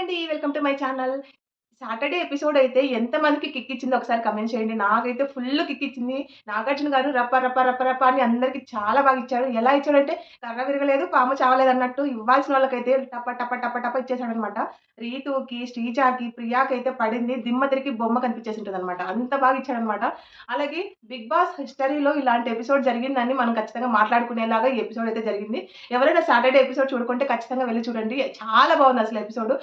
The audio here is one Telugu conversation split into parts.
అండి. Welcome to my channel. Saturday episode అయితే ఎంతమందికి కిక్కిచ్చిందో ఒకసారి కామెంట్ చేయండి. నాకైతే ఫుల్ కిక్కిచ్చింది. నాగార్జున గారు రప రప రప రప అని అందరికి చాలా బాగా ఇచ్చాడు. ఎలా ఇచ్చాడంటే కర్ర విరగలేదు, పాము చావలేదన్నట్టు ఇవ్వాల్సిన వాళ్ళకైతే టప టప టప టప ఇచ్చేసాడనమాట. రీతూకి, శ్రీజాకి, ప్రియాకైతే పడింది దిమ్మ తిరిగి బొమ్మ కనిపించేసుంటదనమాట. అంత బాగా ఇచ్చాడనమాట. అలాగే 'బిగ్ బాస్' హిస్టరీలో ఇలాంటి ఎపిసోడ్ జరిగిందని మనం ఖచ్చితంగా మాట్లాడుకునేలాగా ఈ ఎపిసోడ్ అయితే జరిగింది. ఎవరైనా సాటర్‌డే ఎపిసోడ్ చూడకుంటే ఖచ్చితంగా వెళ్లి చూడండి. చాలా బాగుందసలు ఎపిసోడ్.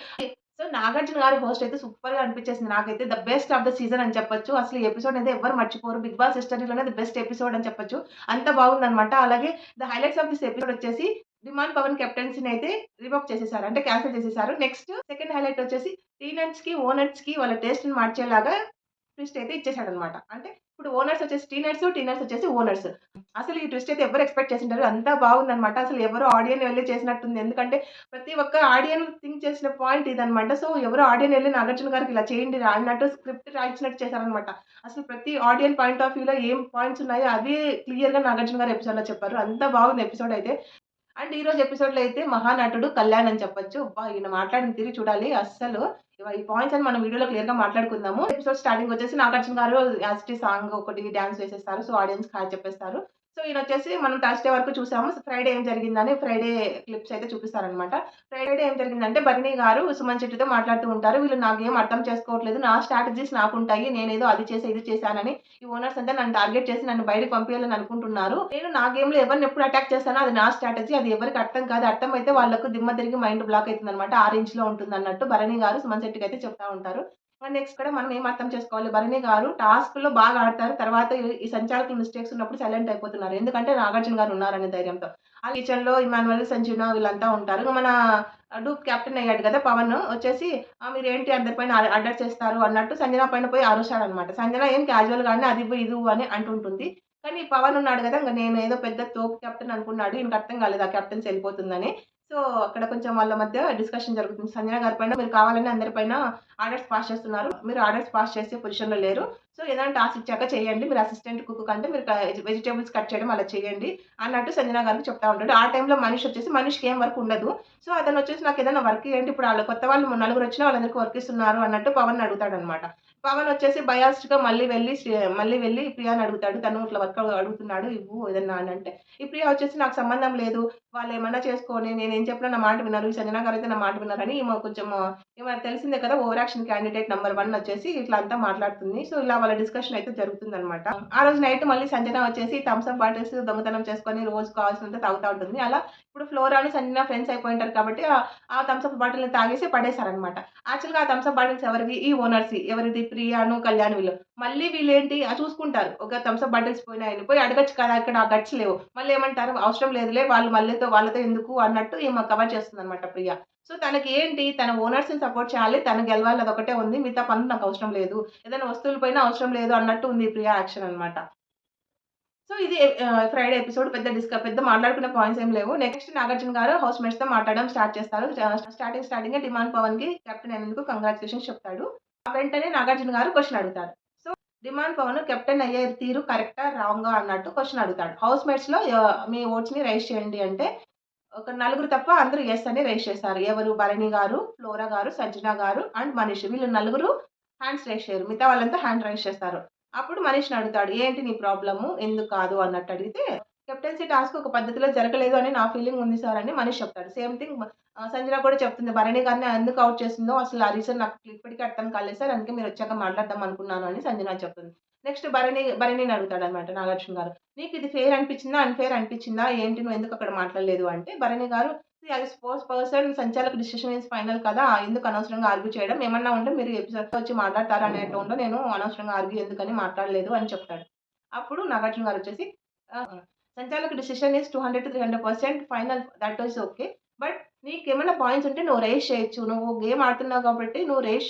సో, 'నాగార్జున' గారి హోస్ట్ అయితే సూపర్‌గా అనిపించేసింది నాకైతే. The best of the season అని చెప్పొచ్చు. అసలు ఈ ఎపిసోడ్ అయితే ఎవ్వరు మర్చిపోరు. 'బిగ్ బాస్' హిస్టరీలోనే ది బెస్ట్ ఎపిసోడ్ అని చెప్పొచ్చు. అంత బాగుందనమాట. అలాగే the highlights of this episode వచ్చేసి 'డిమాండ్ పవన్' కెప్టెన్సీని అయితే రివోక్ చేసేసారు. అంటే క్యాన్సెల్ చేసేసారు. నెక్స్ట్ సెకండ్ హైలైట్ వచ్చేసి టీనట్స్‌కి, ఓనట్స్‌కి వాళ్ళ టేస్ట్‌ని మార్చేలాగా ట్విస్ట్ అయితే ఇచ్చేసాడనమాట. అంటే ఇప్పుడు ఓనర్స్ వచ్చేసి టీనట్స్, టీనట్స్ వచ్చేసి ఓనర్స్. అసలు ఈ ట్విస్ట్ అయితే ఎవ్వరు ఎక్స్‌పెక్ట్ చేసుండరు. అంతా బాగుందనమాట. అసలు ఎవరో ఆడియన్ వెళ్లి చేసినట్టుంది. ఎందుకంటే ప్రతి ఒక్క ఆడియన్ థింక్ చేసిన పాయింట్ ఇదనమాట. సో, ఎవరో ఆడియన్ ఎళ్లి నాగార్జున గారికి ఇలా చేయండి రా అన్నట్టు స్క్రిప్ట్ రాయించినట్టు చేశారనమాట. అసలు ప్రతి ఆడియన్ పాయింట్ ఆఫ్ వ్యూలో ఏం పాయింట్స్ ఉన్నాయో అవే క్లియర్‌గా నాగార్జున గారు ఎపిసోడ్‌లో చెప్పారు. అంతా బాగుంది ఎపిసోడ్ అయితే. అండ్ ఈరోజు ఎపిసోడ్‌లో అయితే మహానటుడు కళ్యాణ్ అని చెప్పొచ్చు. అబ్బా! ఈయన మాట్లాడిన తీరు చూడాలి. అస్సలు ఈ పాయింట్స్ అన్ని మనం వీడియోలో క్లియర్‌గా మాట్లాడుకుందాము. ఎపిసోడ్ స్టార్టింగ్ వచ్చేసి నాగార్జున గారు యాజ్ ఇట్ ఈజ్ సాంగ్ ఒకటి డాన్స్ వేసేస్తారు. సో, ఆడియన్స్‌కి హాయ్ చెప్పేస్తారు. సో, ఈయనొచ్చేసి మనం థర్స్‌డే వరకు చూసాము. ఫ్రైడే ఏం జరిగిందని ఫ్రైడే క్లిప్స్ అయితే చూపిస్తారనమాట. ఫ్రైడే ఏం జరిగిందంటే భరణి గారు సుమన్ శెట్టితో మాట్లాడుతూ ఉంటారు. వీళ్ళు నాకేం అర్థం చేసుకోవట్లేదు. నా స్ట్రాటజీస్ నాకుంటాయి. నేనేదో అది చేశా, ఇది చేశానని ఈ ఓనర్స్ అంతా నన్ను టార్గెట్ చేసి నన్ను బయటకి పంపియాలని అనుకుంటున్నారు. నేను నా గేమ్‌లో ఎవరిని ఎప్పుడు అటాక్ చేస్తానో అది నా స్ట్రాటజీ. అది ఎవరికీ అర్థం కాదు. అర్థమైతే వాళ్ళకు దిమ్మ తిరిగి మైండ్ బ్లాక్ అయితుందనమాట. ఆ రేంజ్‌లో ఉంటుందన్నట్టు భరణి గారు సుమన్ శెట్టికైతే చెప్తా ఉంటారు. నెక్స్ట్ కూడా మనం ఏం అర్థం చేసుకోవాలి. భరణి గారు టాస్క్‌లో బాగా ఆడతారు. తర్వాత ఈ సంచాలకుల మిస్టేక్స్ ఉన్నప్పుడు సైలెంట్ అయిపోతున్నారు. ఎందుకంటే నాగార్జున గారు ఉన్నారనే ధైర్యంతో. ఆ కిచెన్‌లో ఇమాన్యుయల్, సంజీన వీళ్ళంతా ఉంటారు. మన డూప్ కెప్టెన్ అయ్యాడు కదా! పవన్ వచ్చేసి మీరేంటి అందరి పైన అడ్రస్ చేస్తారు అన్నట్టు సంజన పైన పోయి అరుస్తాడనమాట. సంజన ఏం క్యాజువల్‌గానే అది ఇవ్వు, ఇది ఇవ్వు అని అంటుంటుంది. కానీ పవన్ ఉన్నాడు గదా! ఇంక నేనేదో పెద్ద తోపు కెప్టెన్ అనుకున్నాడు. ఈయనకి అర్థం కాలేదు ఆ కెప్టెన్సీ ఎళ్ళిపోతుందని. సో, అక్కడ కొంచెం వాళ్ళ మధ్య డిస్కషన్ జరుగుతుంది. సంజన గారి పైన మీరు కావాలని అందరి పైన ఆర్డర్స్ పాస్ చేస్తున్నారు. మీరు ఆర్డర్స్ పాస్ చేసే పొజిషన్‌లో లేరు. సో, ఏదైనా టాస్క్ ఇచ్చాక చేయండి. మీరు అసిస్టెంట్ కుక్ కంటే మీరు వెజిటబుల్స్ కట్ చేయడం అలా చేయండి అన్నట్టు సంజన గారికి చెప్తా ఉంటాడు. ఆ టైంలో మనీష్ వచ్చేసి మనీష్‌కి ఏం వర్క్ ఉండదు. సో, అతనొచ్చేసి నాకేదైనా వర్క్ ఇయ్యండి. ఇప్పుడు ఆళ్ళు కొత్త వాళ్ళు నలుగురొచ్చినా వాళ్ళందరికి వర్క్ ఇస్తున్నారు అన్నట్టు పవన్‌ని అడుగుతాడనమాట. పవన్ వచ్చేసి బయాస్డ్‌గా మళ్ళీ వెళ్లి ప్రియాని అడుగుతాడు. తను ఇట్లా వర్క్ అడుగుతున్నాడు ఇవ్వు ఏదన్నా అనంటే, ఈ ప్రియ వచ్చేసి నాకు సంబంధం లేదు. వాళ్ళేమన్నా చేసుకోని నేనేం చెప్పినా నా మాట వినరు. ఈ సంజన గారైతే నా మాట వినరని ఈమె కొంచెం ఈమె తెలిసిందే కదా! ఓవర్ యాక్షన్ క్యాండిడేట్ నంబర్ 1 వచ్చేసి ఇట్లా అంతా మాట్లాడుతుంది. సో, ఇలా వాళ్ళ డిస్కషన్ అయితే జరుగుతుందనమాట. ఆ రోజు నైట్ మళ్ళీ సంజన వచ్చేసి థమ్స్ అప్ బాటిల్స్ దొంగతనం చేసుకొని రోజు కావాల్సినంత తాగుతా ఉంటుంది. అలా ఇప్పుడు ఫ్లోరాను, సంజన ఫ్రెండ్స్ అయిపోయుంటారు కాబట్టి ఆ థమ్స్ అప్ బాటిల్‌ని తాగేసి పడేశారనమాట. యాక్చువల్‌గా ఆ థమ్స్ అప్ బాటిల్స్ ఎవరివి? ఈ ఓనర్స్‌వి. ఎవరిది? ప్రియాను, కళ్యాణ్ వీళ్ళు. మళ్ళీ వీళ్ళేంటి చూసుకుంటారు. ఒక థమ్స్ అప్ బాటిల్స్ పోయినాయని. పోయి అడగొచ్చు కదా! ఇక్కడ ఆ గట్స్ లేవు. మళ్ళీ ఏమంటారు? అవసరం లేదులే వాళ్ళు వాళ్ళతో ఎందుకు అన్నట్టు ఈమె కవర్ చేస్తుందనమాట ప్రియ. సో, తనకేంటి తన ఓనర్స్‌ని సపోర్ట్ చేయాలి. తను గెలవాలి అదొకటే ఉంది. మిగతా పనులు నాకవసరం లేదు. ఏదైనా వస్తువులు పోయినా అవసరం లేదు అన్నట్టు ఉంది ఈ ప్రియ యాక్షన్ అనమాట. సో, ఇది ఫ్రైడే ఎపిసోడ్ పెద్ద మాట్లాడుకునే పాయింట్స్ ఏమి లేవు. నెక్స్ట్ నాగార్జున గారు హౌస్ మేట్స్‌తో మాట్లాడడం స్టార్ట్ చేస్తారు. స్టార్టింగే డిమాండ్ పవన్‌కి కెప్టెన్ అయినందుకు కంగ్రాచ్యులేషన్స్ చెప్తాడు. వెంటనే నాగార్జున గారు క్వెషన్ అడుగుతారు. సో, డిమాండ్ పవన్ కెప్టెన్ అయ్యే తీరు కరెక్టా? రాంగా? అన్నట్టు క్వెషన్ అడుగుతాడు. హౌస్ మేట్స్‌లో మీ ఓట్స్‌ని రైజ్ చేయండి అంటే, ఒక నలుగురు తప్ప అందరూ యెస్ అని రైజ్ చేశారు. ఎవరు? భరణి గారు, ఫ్లోరా గారు, సంజన గారు అండ్ మనీష్. వీళ్ళు నలుగురు హ్యాండ్స్ రైజ్ చేయరు. మిగతా వాళ్ళంతా హ్యాండ్ రైజ్ చేస్తారు. అప్పుడు మనీష్‌ని అడుగుతాడు. "ఏంటి నీ ప్రాబ్లము? ఎందుకు కాదు?" అన్నట్టు అడిగితే, "కెప్టెన్సీ టాస్క్ ఒక పద్ధతిలో జరగలేదు అని నా ఫీలింగ్ ఉంది సార్" అని మనీష్ చెప్తాడు. సేమ్ థింగ్ సంజన కూడా చెప్తుంది. భరణి గారిని ఎందుకు ఔట్ చేసిందో అసలు ఆ రీజన్ నాకు ఇప్పటికి అర్థం కాలేదు సార్. అందుకే మీరొచ్చాక మాట్లాడదాం అనుకున్నాను అని సంజన చెప్తుంది. నెక్స్ట్ భరణిని అడుగుతాడన్నమాట నాగార్జున గారు. "నీకిది ఫెయిర్ అనిపించిందా? అన్‌ఫెయిర్ అనిపించిందా? ఏంటి నువ్వెందుకు అక్కడ మాట్లాడలేదు" అంటే భరణి గారు యాస్ స్పోర్ట్స్ పర్సన్ సంచాలక డిసిషన్ ఈస్ ఫైనల్ కదా! ఎందుకు అనవసరంగా ఆర్గ్యూ చేయడం. ఏమన్నా ఉంటే మీరు ఎపిసోడ్‌లో వచ్చి మాట్లాడతారు అనే టోన్‌లో నేను అనవసరంగా ఆర్గ్యూ ఎందుకని మాట్లాడలేదు అని చెప్తాడు. అప్పుడు నాగార్జున గారొచ్చేసి ఆహ్, సంచాలక decision is 200-300% final that is okay. But నీకేమైనా పాయింట్స్ ఉంటే నువ్వు రైజ్ చేయొచ్చు. నువ్వు గేమ్ ఆడుతున్నావు కాబట్టి నువ్వు రైజ్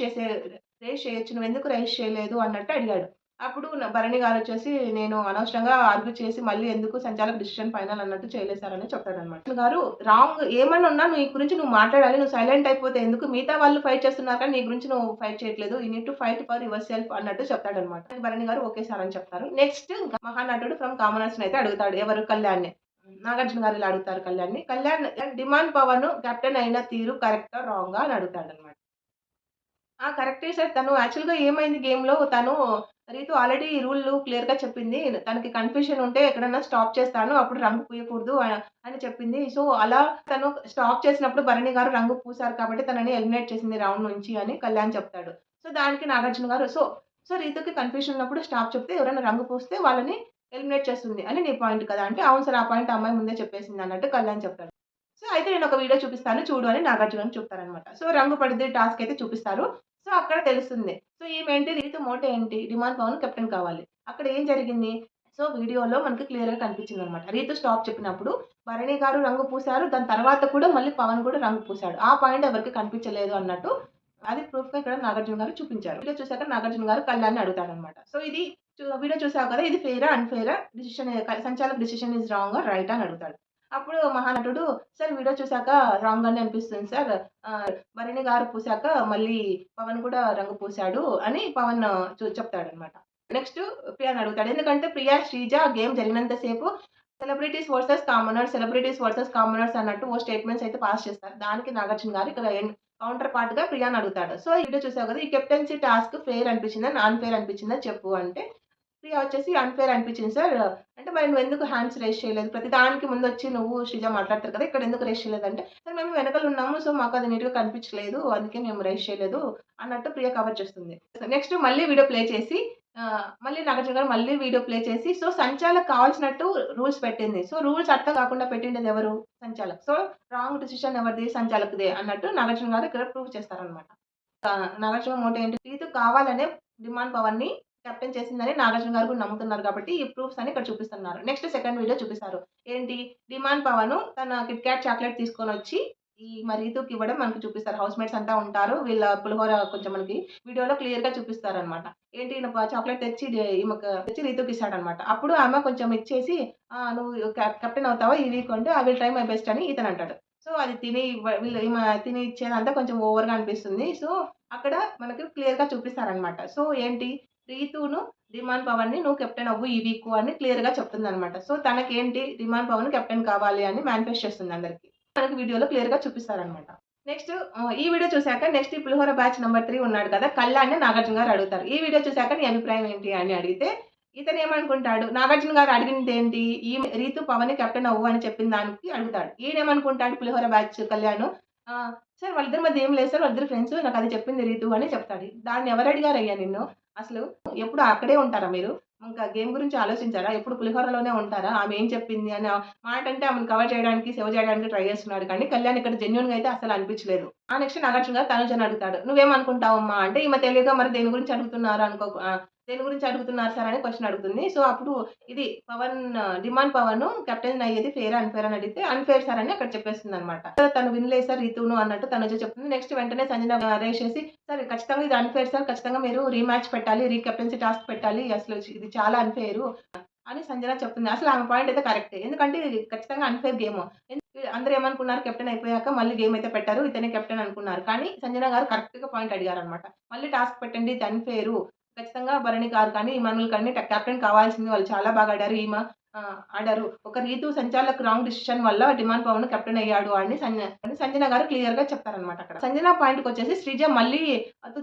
చేయొచ్చు. నువ్వెందుకు రైజ్ చేయలేదు అన్నట్టు అడిగాడు. అప్పుడు భరణి గారొచ్చేసి నేను అనవసరంగా ఆర్గ్యూ చేసి మళ్ళీ ఎందుకు సంచాలక డిసిషన్ ఫైనల్ అన్నట్టు చేయలేదు సార్ అని చెప్తాడన్నమాట. గారు రాంగ్ ఏమన్నా ఉన్నా నీ గురించి నువ్వు మాట్లాడాలి. నువ్వు సైలెంట్ అయిపోతే ఎందుకు? మిగతా వాళ్ళు ఫైట్ చేస్తున్నారు కానీ నీ గురించి నువ్వు ఫైట్ చేయట్లేదు. You need to fight for your self అన్నట్టు చెప్తాడన్నమాట. భరణి గారు ఓకే సార్ అని చెప్తారు. నెక్స్ట్ ఇంకా మహానటుడు ఫ్రమ్ కామనర్స్‌ని అయితే అడుగుతాడు. ఎవరు? కళ్యాణ్‌ని. నాగార్జున గారు ఇలా అడుగుతారు కళ్యాణ్‌ని. కళ్యాణ్ డిమాండ్ పవన్ కెప్టెన్ అయిన తీరు కరెక్టా? రాంగా? అని అడుగుతాడన్నమాట. ఆ! కరెక్టే సార్. తను యాక్చువల్‌గా ఏమైంది గేమ్‌లో తను రీతు ఆల్రెడీ రూల్‌లు క్లియర్‌గా చెప్పింది. తనకి కన్‌ఫ్యూషన్ ఉంటే ఎక్కడన్నా స్టాప్ చేస్తాను. అప్పుడు రంగు పూయకూడదు అని చెప్పింది. సో, అలా తను స్టాప్ చేసినప్పుడు భరణి గారు రంగు పూసారు కాబట్టి తనని ఎలిమినేట్ చేసింది రౌండ్ నుంచి అని కళ్యాణ్ చెప్తాడు. సో, దానికి నాగార్జున గారు సో, రీతుకి కన్‌ఫ్యూషన్ ఉన్నప్పుడు స్టాప్ చెప్తే ఎవరైనా రంగు పూస్తే వాళ్ళని ఎలిమినేట్ చేస్తుంది అని నీ పాయింట్ కదా! అంటే అవును సార్. ఆ పాయింట్ ఆ అమ్మాయి ముందే చెప్పేసింది అన్నట్టు కళ్యాణ్ చెప్తాడు. సో, అయితే నేనొక వీడియో చూపిస్తాను చూడు అని నాగార్జునని చెప్తారనమాట. సో, రంగు పడిద్ది టాస్క్ అయితే చూపిస్తారు. సో, అక్కడ తెలుస్తుంది. సో, ఈమేంటి రీతు మోటో ఏంటి? డిమాండ్ పవన్ కెప్టెన్ కావాలి. అక్కడ ఏం జరిగింది? సో, వీడియోలో మనకి క్లియర్‌గా కనిపించిందనమాట. రీతు స్టాప్ చెప్పినప్పుడు భరణి గారు రంగు పూసారు. దాని తర్వాత కూడా మళ్ళీ పవన్ కూడా రంగు పూసాడు. ఆ పాయింట్ ఎవరికీ కనిపించలేదు అన్నట్టు అది ప్రూఫ్‌గా ఇక్కడ నాగార్జున గారు చూపించారు. వీడియో చూసాక నాగార్జున గారు కళ్యాణ్‌ని అడుగుతాడనమాట. సో, ఇది వీడియో చూసావు కదా! ఇది ఫెయిరా? అన్‌ఫెయిరా? సంచాలక్ డిసిషన్ ఈస్ రాంగా? రైటా? అని అడుగుతాడు. అప్పుడు మహానటుడు సార్ వీడియో చూసాక రాంగ్ అని అనిపిస్తుంది సార్. భరణి గారు పూసాక మళ్ళీ పవన్ కూడా రంగు పూసాడు అని పవన్ చెప్తాడనమాట. నెక్స్ట్ ప్రియాని అడుగుతాడు. ఎందుకంటే ప్రియా, శ్రీజ గేమ్ జరిగినంత సేపు సెలబ్రిటీస్ వర్సెస్ కామనర్స్ అన్నట్టు ఓ స్టేట్మెంట్స్ అయితే పాస్ చేస్తారు. దానికి నాగార్జున గారు ఇక్కడ కౌంటర్ పార్ట్‌గా ప్రియాని అడుగుతాడు. సో, ఈ వీడియో చూసావు కదా! ఈ కెప్టెన్సీ టాస్క్ ఫెయిర్ అనిపించిందా? అన్‌ఫెయిర్ అనిపించిందా చెప్పు అంటే ప్రియా వచ్చేసి అన్‌ఫెయిర్ అనిపించింది సార్. అంటే మరి నువ్వెందుకు హ్యాండ్స్ రైజ్ చేయలేదు? ప్రతి దానికి ముందొచ్చి నువ్వు, శ్రీజ మాట్లాడతారు కదా! ఇక్కడ ఎందుకు రైజ్ చేయలేదంటే, సార్ మేము వెనకాల ఉన్నాము. సో, మాకది నీట్‌గా కనిపించలేదు. అందుకే మేము రైజ్ చేయలేదు అన్నట్టు ప్రియ కవర్ చేస్తుంది. నెక్స్ట్ మళ్ళీ వీడియో ప్లే చేసి మళ్ళీ నాగార్జున గారు మళ్ళీ వీడియో ప్లే చేసి సో, సంచాలక్ కావాల్సినట్టు రూల్స్ పెట్టింది. సో, రూల్స్ అర్థం కాకుండా పెట్టిండేది ఎవరు? సంచాలక్. సో, రాంగ్ డిసిషన్ ఎవరిది? సంచాలక్‌దే అన్నట్టు నాగార్జున గారు ఇక్కడ ప్రూవ్ చేస్తారనమాట. నాగార్జున మోటో ఏంటి? రీతు కావాలనే డిమాండ్ పవన్‌ని కెప్టెన్ చేసిందని నాగార్జున గారు కూడా నమ్ముతున్నారు కాబట్టి, ఈ ప్రూఫ్స్ అన్ని ఇక్కడ చూపిస్తున్నారు. నెక్స్ట్ సెకండ్ వీడియో చూపిస్తారు. ఏంటి? డిమాండ్ పవను తన కిట్ క్యాట్ చాక్లేట్ తీసుకొనొచ్చి రీతుకి ఇవ్వడం మనకు చూపిస్తారు. హౌస్ మేట్స్ అంతా ఉంటారు. వీళ్ళ పులిహోర కొంచెం మనకి వీడియోలో క్లియర్‌గా చూపిస్తారనమాట. ఏంటి ఈయన చాక్లేట్ తెచ్చి తెచ్చి రీతుకి ఇస్తాడనమాట. అప్పుడు ఆమె కొంచెం ఇచ్చేసి "నువ్వు కెప్టెన్ అవుతావా ఈ వీక్" అంటే "I will try my best" అని ఇతనంటాడు. సో, అది తిని ఈమె తిని ఇచ్చేదంతా కొంచెం ఓవర్‌గా అనిపిస్తుంది. సో, అక్కడ మనకి క్లియర్‌గా చూపిస్తారనమాట. సో, ఏంటి రీతూను ధీమాన్ పవన్‌ని నువ్వు కెప్టెన్ అవ్వు ఈ వీకు అని క్లియర్‌గా చెప్తుందనమాట. సో, తనకేంటి ధీమాన్ పవన్ కెప్టెన్ కావాలి అని మేనిఫెస్ట్ చేస్తుంది అందరికి. మనకి వీడియోలో క్లియర్‌గా చూపిస్తారనమాట. నెక్స్ట్ ఈ వీడియో చూసాక నెక్స్ట్ ఈ పులిహోర బ్యాచ్ నంబర్ 3 ఉన్నాడు కదా! కళ్యాణ్‌ని నాగార్జున గారు అడుగుతారు. ఈ వీడియో చూసాక నీ అభిప్రాయం ఏంటి అని అడిగితే ఇతనేమనుకుంటాడు నాగార్జున గారు అడిగిందేంటి? రీతు పవన్‌ని కెప్టెన్ అవ్వు అని చెప్పిన దానికి అడుగుతాడు. ఈయనేమనుకుంటాడు పులిహోర బ్యాచ్ కళ్యాణు సార్ వాళ్ళిద్దరి మధ్య ఏం లేదు సార్. వాళ్ళిద్దరు ఫ్రెండ్స్. నాకది చెప్పింది రీతు అని చెప్తాడు. దాన్ని ఎవరడిగారయ్యా నిన్ను? అసలు ఎప్పుడు అక్కడే ఉంటారా మీరు? ఇంకా గేమ్ గురించి ఆలోచించారా? ఎప్పుడు పులిహోరలోనే ఉంటారా? ఆమె ఏం చెప్పింది అని మాటంటే ఆమెను కవర్ చేయడానికి, సేవ్ చేయడానికి ట్రై చేస్తున్నాడు కానీ, కళ్యాణ్ ఇక్కడ జెన్యూన్‌గా అయితే అసలు అనిపించలేదు. నెక్స్ట్ నాగార్జున గారు తనుజని అడుగుతాడు. "నువ్వేమనుకుంటావమ్మా?" అంటే ఈమె తెలియక మరి దేని గురించి అడుగుతున్నారు దేని గురించి అడుగుతున్నారు సార్ అని క్వెషన్ అడుగుతుంది. సో, అప్పుడు ఇది పవన్ డిమాండ్ పవన్ కెప్టెన్ అయ్యేది ఫెయిరా? అన్‌ఫెయిరా? అని అడిగితే అన్‌ఫెయిర్ సార్ అని అక్కడ చెప్పేస్తుందనమాట. తను వినలేదు సార్ రితును అన్నట్టు తనుజ చెప్తుంది. నెక్స్ట్ వెంటనే సంజన రేస్ చేసి సార్ ఖచ్చితంగా ఇది అన్‌ఫెయిర్ సార్. ఖచ్చితంగా మీరు రీమ్యాచ్ పెట్టాలి. కెప్టెన్సీ టాస్క్ పెట్టాలి. అసలు ఇది చాలా అన్‌ఫెయిరు అని సంజన చెప్తుంది. అసలు ఆమె పాయింట్ అయితే కరెక్టే. ఎందుకంటే ఇది ఖచ్చితంగా అన్‌ఫెయిర్ గేము. అందరూ ఏమనుకున్నారు కెప్టెన్ అయిపోయాక మళ్ళీ గేమ్ అయితే పెట్టారు. ఇతనే కెప్టెన్ అనుకున్నారు. కానీ సంజన గారు కరెక్ట్‌గా పాయింట్ అడిగారనమాట. మళ్ళీ టాస్క్ పెట్టండి. ఇది అన్‌ఫెయిరు. ఖచ్చితంగా భరణి గారు కానీ, ఇమానుల్ కానీ కెప్టెన్ కావాల్సింది. వాళ్ళు చాలా బాగా ఆడారు. ఆడారు. ఒక రీతు సంచాలక్ రాంగ్ డిసిషన్ వల్ల డిమాండ్ పవన్ కెప్టెన్ అయ్యాడు అని సంజన గారు క్లియర్‌గా చెప్తారనమాట అక్కడ. సంజన పాయింట్‌కొచ్చేసి శ్రీజ మళ్ళీ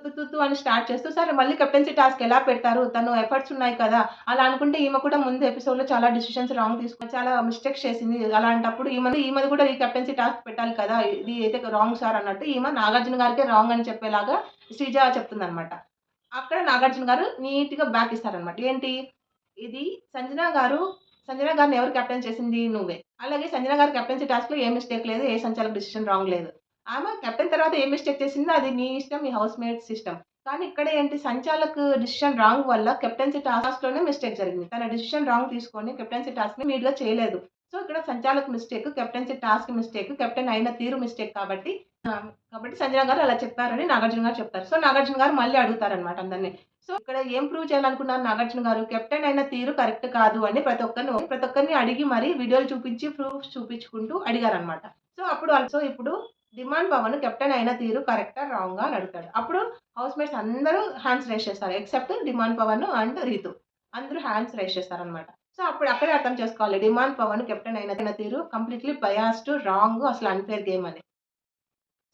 తుతు అని స్టార్ట్ చేస్తూ సరే మళ్ళీ కెప్టెన్సీ టాస్క్ ఎలా పెడతారు? తను ఎఫర్ట్స్ ఉన్నాయి కదా! అలా అనుకుంటే ఈమె కూడా ముందు ఎపిసోడ్‌లో చాలా డిసిషన్స్ రాంగ్ తీసుకొని చాలా మిస్టేక్స్ చేసింది. అలాంటప్పుడు ఈమెది కూడా కెప్టెన్సీ టాస్క్ పెట్టాలి కదా! ఇది అయితే రాంగ్ సార్ అన్నట్టు ఈమె నాగార్జున గారికే రాంగ్ అని చెప్పేలాగా శ్రీజ చెప్తుందనమాట. అక్కడ నాగార్జున గారు నీట్‌గా బ్యాక్ ఇస్తారనమాట. ఏంటి? ఇది సంజన గారు సంజన గారిని ఎవరు కెప్టెన్ చేసింది? నువ్వే. అలాగే సంజన గారి కెప్టెన్సీ టాస్క్‌లో ఏ మిస్టేక్ లేదు. ఏ సంచాలక డిసిషన్ రాంగ్ లేదు. ఆమె కెప్టెన్ తర్వాత ఏ మిస్టేక్ చేసిందో అది నీ ఇష్టం. మీ హౌస్ మేట్స్ ఇష్టం. కానీ ఇక్కడ ఏంటి సంచాలక్ డిసిషన్ రాంగ్ వల్ల కెప్టెన్సీ టాస్క్‌లోనే మిస్టేక్ జరిగింది. తన డిసిషన్ రాంగ్ తీసుకొని కెప్టెన్సీ టాస్క్‌ని నీట్‌గా చేయలేదు. సో, ఇక్కడ సంచాలక్ mistake, captaincy task mistake, captain అయిన తీరు మిస్టేక్ కాబట్టి సంజన గారు అలా చెప్పారని నాగార్జున గారు చెప్తారు. సో, నాగార్జున గారు మళ్ళీ అడుగుతారనమాట అందరిని. సో, ఇక్కడ ఏం ప్రూవ్ చేయాలనుకున్నారు నాగార్జున గారు? కెప్టెన్ అయిన తీరు కరెక్ట్ కాదు అని ప్రతి ఒక్కరిని అడిగి మరి వీడియోలు చూపించి, ప్రూఫ్స్ చూపించుకుంటూ అడిగారనమాట. ఇప్పుడు డిమాండ్ పవన్ కెప్టెన్ అయిన తీరు కరెక్టా? రాంగా? అని అడుగుతాడు. అప్పుడు హౌస్ మేట్స్ అందరూ హ్యాండ్స్ రైజ్ చేస్తారు. Except demon Pavan and Ritu. అందరూ హ్యాండ్స్ రైజ్ చేస్తారనమాట. సో, అప్పుడు అక్కడే అర్థం చేసుకోవాలి. డిమాండ్ పవన్ కెప్టెన్ అయిన తీరు కంప్లీట్‌లీ బయాస్డ్, రాంగ్ అసలు అన్‌ఫెయిర్ గేమ్ అని.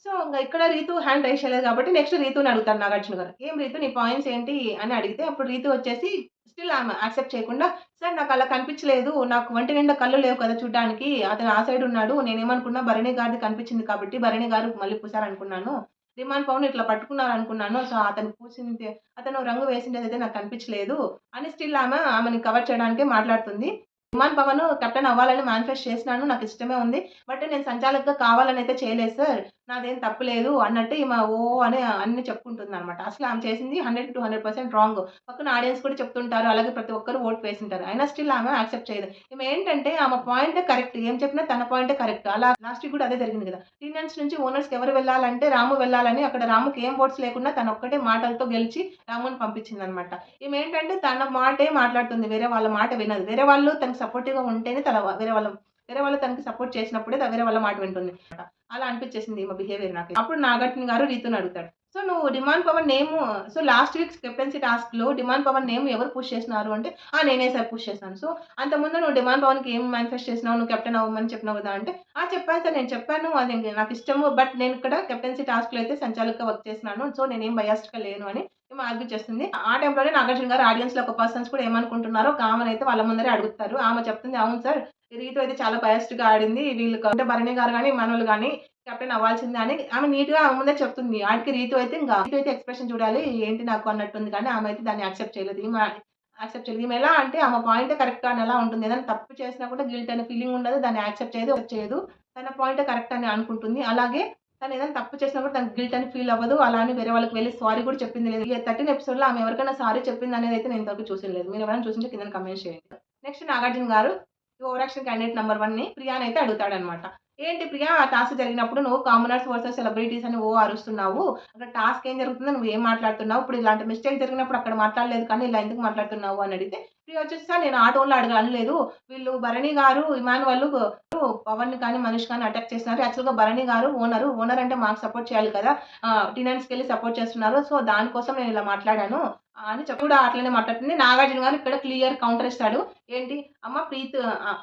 సో, ఇంగ ఇక్కడ రీతు హ్యాండ్ రైజ్ చేయలేదు కాబట్టి నెక్స్ట్ రీతుని అడుగుతారు నాగార్జున గారు. "ఏం రీతు నీ పాయింట్స్ ఏంటి?" అని అడిగితే అప్పుడు రీతు వచ్చేసి స్టిల్ ఆమె యాక్సెప్ట్ చేయకుండా, "సార్ నాకలా కనిపించలేదు. నాకు ఒంటి నిండా కళ్ళు లేవు కదా చూడ్డానికి. అతను ఆ సైడ్ ఉన్నాడు. నేనేమనుకున్నా భరణి గారిది కనిపించింది కాబట్టి భరణి గారు మళ్ళీ పూసారనుకున్నాను. రిమాన్ పవన్ ఇట్లా పట్టుకున్నారనుకున్నాను. సో, అతను పూసింది అతను రంగు వేసిండేదైతే నాకు కనిపించలేదు" అని స్టిల్ ఆమెని కవర్ చేయడానికే మాట్లాడుతుంది. ఇమాన్ పవన్ కెప్టెన్ అవ్వాలని మేనిఫెస్ట్ చేసినాను. నాకిష్టమే ఉంది. బట్ నేను సంచాలకుగా కావాలనైతే చేయలేదు సార్. నాదేం తప్పు లేదు అన్నట్టు ఈమె అని అన్నీ చెప్పుకుంటుందనమాట. అసలు ఆమె చేసింది 100% రాంగ్. పక్కన ఆడియన్స్ కూడా చెప్తుంటారు. అలాగే ప్రతి ఒక్కరు ఓట్ వేసుంటారు. అయినా స్టిల్ ఆమె యాక్సెప్ట్ చేయదు. ఈమె ఏంటంటే ఆమె పాయింటే కరెక్ట్. ఏం చెప్పినా తన పాయింటే కరెక్ట్. అలా లాస్ట్ వీక్ కూడా అదే జరిగింది కదా! టీనెన్స్ నుంచి ఓనర్స్‌కి ఎవరు వెళ్ళాలంటే రాము వెళ్ళాలని అక్కడ రాముకి ఏం ఓట్స్ లేకున్నా తనొక్కటే మాటలతో గెలిచి రాముని పంపించిందనమాట. ఈమేంటంటే తన మాటే మాట్లాడుతుంది. వేరే వాళ్ళ మాట వినదు. వేరే వాళ్ళు తనకు సపోర్టివ్‌గా ఉంటేనే వేరే వాళ్ళు తనకి సపోర్ట్ చేసినప్పుడే వేరే వాళ్ళ మాట వింటుంది. అలా అనిపించేసింది ఈమె బిహేవియర్ నాకు. అప్పుడు నాగార్జున గారు రీతూని అడుగుతాడు. సో నువ్వు demon Pavan name so last weeks captaincy టాస్క్‌లో డిమాండ్ పవన్ నేమ్ ఎవరు పుష్ చేసినారు అంటే, నేనే సార్ పుష్ చేశాను. సో అంతకుముందు నువ్వు డిమాండ్ పవన్‌కి ఏం మేనిఫెస్ట్ చేసినావు? నువ్వు కెప్టెన్ అవ్వమని చెప్పినావు కదా! అంటే, చెప్పాను సార్ నేను చెప్పాను. అది నాకిష్టము. బట్ నేను ఇక్కడ కెప్టెన్సీ టాస్క్‌లో అయితే సంచాలకుగా వర్క్ చేస్తున్నాను. సో నేనేం బయాస్డ్‌గా లేను అని ఈమె ఆర్గ్యూ చేస్తుంది. ఆ టైంలోనే నాగార్జున గారు ఆడియన్స్‌లో ఒక పర్సన్స్ కూడా ఏమనుకుంటున్నారో ఒక ఆమెనైతే వాళ్ళ ముందరే అడుగుతారు. ఆమె చెప్తుంది, "అవును సార్. రీతు అయితే చాలా బయాస్డ్‌గా ఆడింది. వీళ్ళు అంటే భరణి గారు గాని, మనోళ్ళు గాని కెప్టెన్ అవ్వాల్సిందే" అని ఆమె నీట్‌గా ఆమె ముందే చెప్తుంది. ఆడికి రీతు అయితే ఎక్స్‌ప్రెషన్ చూడాలి. ఏంటి నాకు అన్నట్టుంది కానీ ఆమె అయితే దాన్ని యాక్సెప్ట్ చేయలేదు. ఈమె యాక్సెప్ట్ చేయలేదు. ఈమె ఎలా అంటే ఆమె పాయింటే కరెక్ట్ అని ఎలా ఉంటుంది. ఏదైనా తప్పు చేసినా కూడా గిల్ట్ అనే ఫీలింగ్ ఉండదు. దాన్ని యాక్సెప్ట్ చేయదు. తన పాయింటే కరెక్ట్ అని అనుకుంటుంది. అలాగే తను ఏదైనా తప్పు చేసినా కూడా తనకు గిల్ట్ అని ఫీల్ అవ్వదు. అలా అని వేరే వాళ్ళకి వెళ్లి సారీ కూడా చెప్పింది లేదు. ఈ 13 ఎపిసోడ్‌లో ఆమె ఎవరికైనా సారీ చెప్పిందనేదైతే నేను ఇంతవరకు చూసింది లేదు. మీరెవరైనా చూసుంటే కిందన కామెంట్ చేయండి. నెక్స్ట్ నాగార్జున గారు ఈ ఓవర్ యాక్షన్ క్యాండిడేట్ నంబర్ 1ని ప్రియానైతే అడుగుతాడన్నమాట. "ఏంటి ప్రియా ఆ టాస్క్ జరిగినప్పుడు నువ్వు కామనర్స్ వర్సెస్ సెలబ్రిటీస్ అని అరుస్తున్నావు. అక్కడ టాస్క్ ఏం జరుగుతుందో నువ్వేం మాట్లాడుతున్నావు? ఇప్పుడు ఇలాంటి మిస్టేక్ జరిగినప్పుడు అక్కడ మాట్లాడలేదు కానీ ఇలా ఎందుకు మాట్లాడుతున్నావు?" అని అడిగితే ప్రియ వచ్చేసి, "సార్ నేను ఆ టోన్‌లో అనలేదు. వీళ్ళు భరణి గారు, ఇమానువల్ పవన్‌ని కానీ, మనీష్ కానీ అటాక్ చేసినారు. యాక్చువల్‌గా భరణి గారు ఓనరు. ఓనర్ అంటే మాకు సపోర్ట్ చేయాలి కదా! టినెంట్స్‌కెళ్ళి సపోర్ట్ చేస్తున్నారు. సో, దానికోసం నేను ఇలా మాట్లాడాను" అని చెప్పి కూడా అట్లనే మాట్లాడుతుంది. నాగార్జున గారు ఇక్కడ క్లియర్ కౌంటర్ ఇస్తాడు. ఏంటి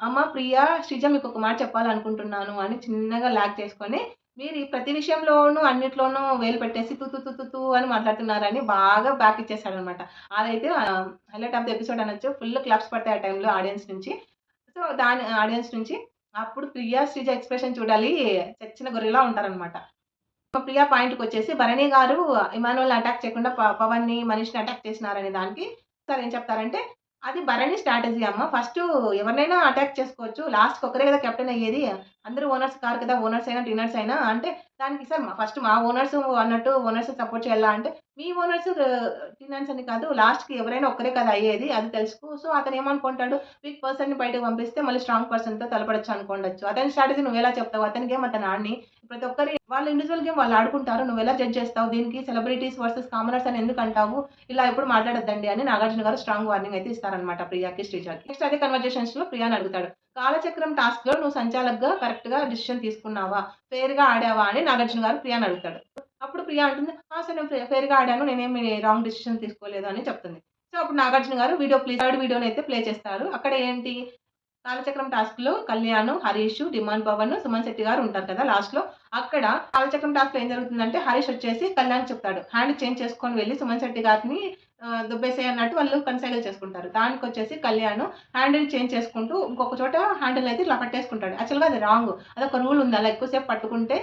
అమ్మ ప్రియా, శ్రీజ మీకొక మాట చెప్పాలనుకుంటున్నాను అని చిన్నగా లాగ్ చేసుకొని, మీరు ఈ ప్రతి విషయంలోనూ అన్నిట్లోనూ వేలు పెట్టేసి తు తు తు తు తు అని మాట్లాడుతున్నారని బాగా బ్యాక్ ఇచ్చేసాడనమాట. అదైతే హైలైట్ ఆఫ్ ది ఎపిసోడ్ అనొచ్చు. ఫుల్ క్లాప్స్ పడతాయి ఆ టైంలో ఆడియన్స్ నుంచి. సో, దాని ఆడియన్స్ నుంచి అప్పుడు ప్రియా, శ్రీజ ఎక్స్‌ప్రెషన్ చూడాలి. చచ్చిన గొర్రెలా ఉంటారనమాట. ప్రియా పాయింట్‌కొచ్చేసి భరణి గారు ఇమానుయల్‌ని అటాక్ చేయకుండా పవన్‌ని, మనీష్‌ని అటాక్ చేసినారనే దానికి సార్ ఏం చెప్తారంటే, "అది భరణి స్ట్రాటజీ అమ్మ. ఫస్టు ఎవరినైనా అటాక్ చేసుకోవచ్చు. లాస్ట్‌కి ఒకరే కదా కెప్టెన్ అయ్యేది. అందరూ ఓనర్స్ కారు కదా! ఓనర్స్ అయినా, టీనర్స్ అయినా" అంటే దానికి సార్ ఫస్ట్ మా ఓనర్స్ అన్నట్టు ఓనర్స్ సపోర్ట్ చేయాలా అంటే, "మీ ఓనర్స్ టీనర్స్ అని కాదు. లాస్ట్‌కి ఎవరైనా ఒక్కరే కదా అయ్యేది. అది తెలుసుకో." సో, అతను ఏమనుకుంటాడు, వీక్ పర్సన్‌ని బయటకు పంపిస్తే మళ్ళీ స్ట్రాంగ్ పర్సన్‌తో తలపడొచ్చు అనుకోండొచ్చు. అతని స్ట్రాటజీ నువ్వెలా చెప్తావు? అతని గేమ్ అతను ఆడని. ప్రతి ఒక్కరి వాళ్ళ ఇండివిడ్యువల్ గేమ్ వాళ్ళు ఆడుకుంటారు. నువ్వెలా జడ్జ్ చేస్తావు? దీనికి సెలబ్రిటీస్ వర్సెస్ కామనర్స్ అని ఎందుకంటావు? ఇలా ఎప్పుడు మాట్లాడొద్దండి అని నాగార్జున గారు స్ట్రాంగ్ వార్నింగ్ అయితే ఇస్తారనమాట ప్రియాకి, శ్రీజాకి. నెక్స్ట్ అదే కన్వర్జేషన్స్‌లో ప్రియాని అడుగుతాడు. కాలచక్రం టాస్క్‌లో నువ్వు సంచాలక్‌గా కరెక్ట్‌గా డెసిషన్ తీసుకున్నావా? ఫెయిర్‌గా ఆడావా? అని నాగార్జున గారు ప్రియాని అడుగుతాడు. అప్పుడు ప్రియా అంటుంది, సార్ నేను ఫెయిర్‌గా ఆడాను. నేనేమి రాంగ్ డెసిషన్ తీసుకోలేదు అని చెప్తుంది. సో, అప్పుడు నాగార్జున గారు థర్డ్ వీడియోనైతే ప్లే చేస్తారు. అక్కడ ఏంటి కాలచక్రం టాస్క్‌లో కళ్యాణ్, హరీష్, డిమాండ్ పవన్, సుమన్ శెట్టి గారు ఉంటారు కదా! లాస్ట్‌లో. అక్కడ కాలచక్రం టాస్క్‌లో ఏం జరుగుతుందంటే హరీష్ వచ్చేసి కళ్యాణ్‌కి చెప్తాడు. హ్యాండ్ చేంజ్ చేసుకొని వెళ్లి సుమన్ శెట్టి గారిని దొబ్బేసేయి అన్నట్టు వాళ్ళు కన్సైగలు చేసుకుంటారు. దానికొచ్చేసి కళ్యాణ్ హ్యాండిల్ చేంజ్ చేసుకుంటూ ఇంకొక చోట హ్యాండిల్ అయితే ఇట్లా పట్టేసుకుంటాడు. యాక్చువల్‌గా అది రాంగ్. అదొక రూల్ ఉంది. అలా ఎక్కువ సేపు పట్టుకుంటే